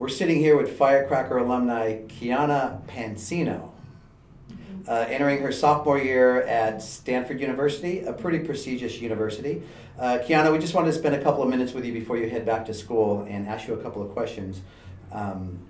We're sitting here with Firecracker alumni Kiana Pancino, entering her sophomore year at Stanford University, a pretty prestigious university. Kiana, we just wanted to spend a couple of minutes with you before you head back to school and ask you a couple of questions.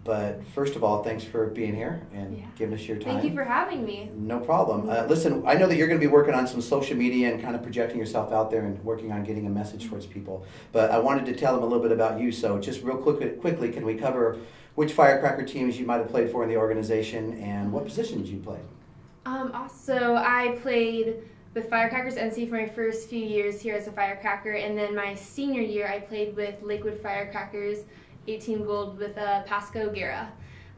But first of all, thanks for being here and giving us your time. Thank you for having me. No problem. Listen, I know that you're going to be working on some social media and kind of projecting yourself out there and working on getting a message towards people. But I wanted to tell them a little bit about you. So just real quickly, can we cover which Firecracker teams you might have played for in the organization and what position did you play? So I played with Firecrackers NC for my first few years here as a Firecracker, and then my senior year I played with Lakewood Firecrackers 18 gold with Pasco Guerra,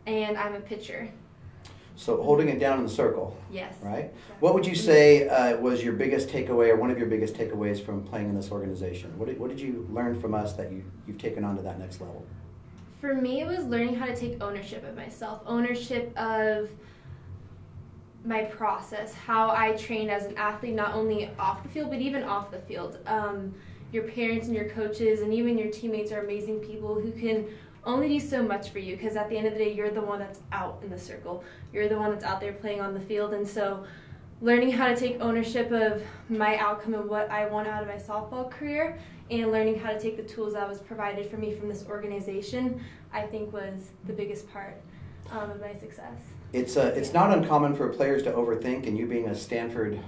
and I'm a pitcher. So holding it down in the circle. Yes. Right? What would you say was your biggest takeaway or one of your biggest takeaways from playing in this organization? What did you learn from us that you've taken on to that next level? For me, it was learning how to take ownership of myself, ownership of my process, how I train as an athlete, not only off the field, but even off the field. Your parents and your coaches and even your teammates are amazing people who can only do so much for you, because at the end of the day, you're the one that's out in the circle. You're the one that's out there playing on the field. And so learning how to take ownership of my outcome and what I want out of my softball career, and learning how to take the tools that was provided for me from this organization, I think was the biggest part of my success. It's not uncommon for players to overthink, and you being a Stanford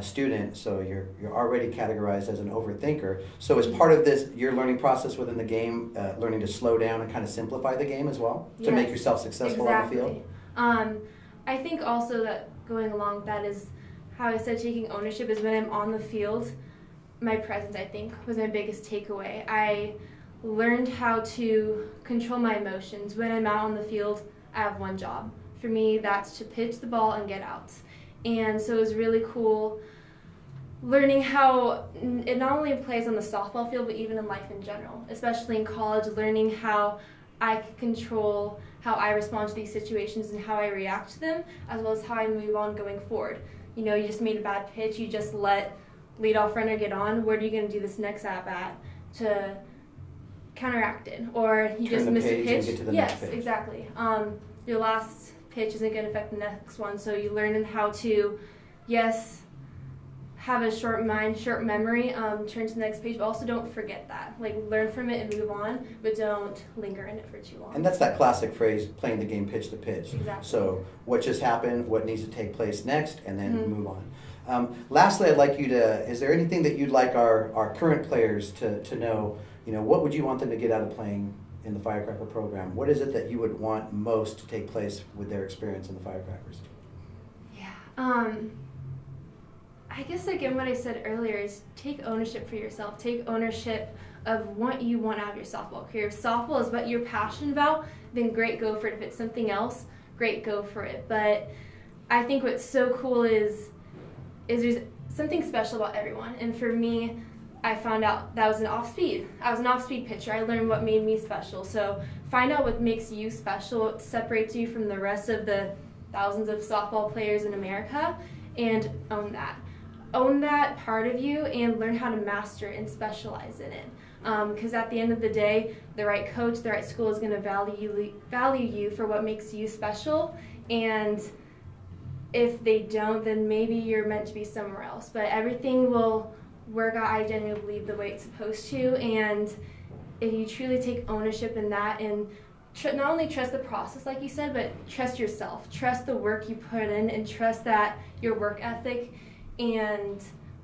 student, so you're already categorized as an overthinker. So as part of this, your learning process within the game, learning to slow down and kind of simplify the game as well, to make yourself successful on the field? I think also that going along with that is how I said taking ownership is when I'm on the field, my presence, I think, was my biggest takeaway. I learned how to control my emotions. When I'm out on the field, I have one job. For me, that's to pitch the ball and get out. And so it was really cool learning how it not only plays on the softball field, but even in life in general, especially in college, learning how I can control how I respond to these situations and how I react to them, as well as how I move on going forward. You know, you just made a bad pitch, you just let leadoff runner get on. What are you going to do this next at-bat to counteract it? Or you just miss a pitch. And get to the next pitch. Exactly. Your last pitch isn't going to affect the next one, so you learn how to, yes, have a short mind, short memory, turn to the next page, but also don't forget that. Like, learn from it and move on, but don't linger in it for too long. And that's that classic phrase, playing the game pitch to pitch. Exactly. So what just happened, what needs to take place next, and then move on. Lastly, I'd like you to, is there anything that you'd like our current players to know, what would you want them to get out of playing in the Firecracker program? What is it that you would want most to take place with their experience in the Firecrackers? Yeah. I guess again what I said earlier is take ownership for yourself. Take ownership of what you want out of your softball career. If softball is what you're passionate about, then great, go for it. If it's something else, great, go for it. But I think what's so cool is there's something special about everyone. And for me, I found out that I was an off-speed. I was an off-speed pitcher. I learned what made me special. So find out what makes you special, what separates you from the rest of the thousands of softball players in America, and own that. Own that part of you and learn how to master it and specialize in it. Because at the end of the day, the right coach, the right school is going to value you for what makes you special. And if they don't, then maybe you're meant to be somewhere else. But everything will work out, I genuinely believe, the way it's supposed to. And if you truly take ownership in that and not only trust the process, like you said, but trust yourself. Trust the work you put in and trust that your work ethic and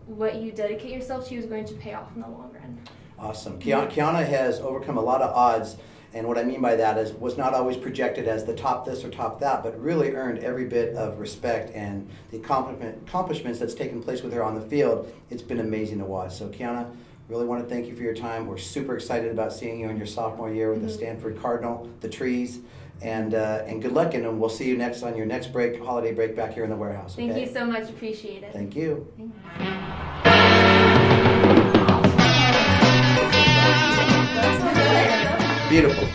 what you dedicate yourself to is going to pay off in the long run. Awesome. Kiana has overcome a lot of odds, and what I mean by that is was not always projected as the top this or top that, but really earned every bit of respect, and the accomplishments that's taken place with her on the field, it's been amazing to watch. So Kiana, really want to thank you for your time. We're super excited about seeing you in your sophomore year with the Stanford Cardinal, the Trees, and good luck, and we'll see you next on your next break, holiday break, back here in the warehouse. Okay? Thank you so much. Appreciate it. Thank you. Thank you. Beautiful.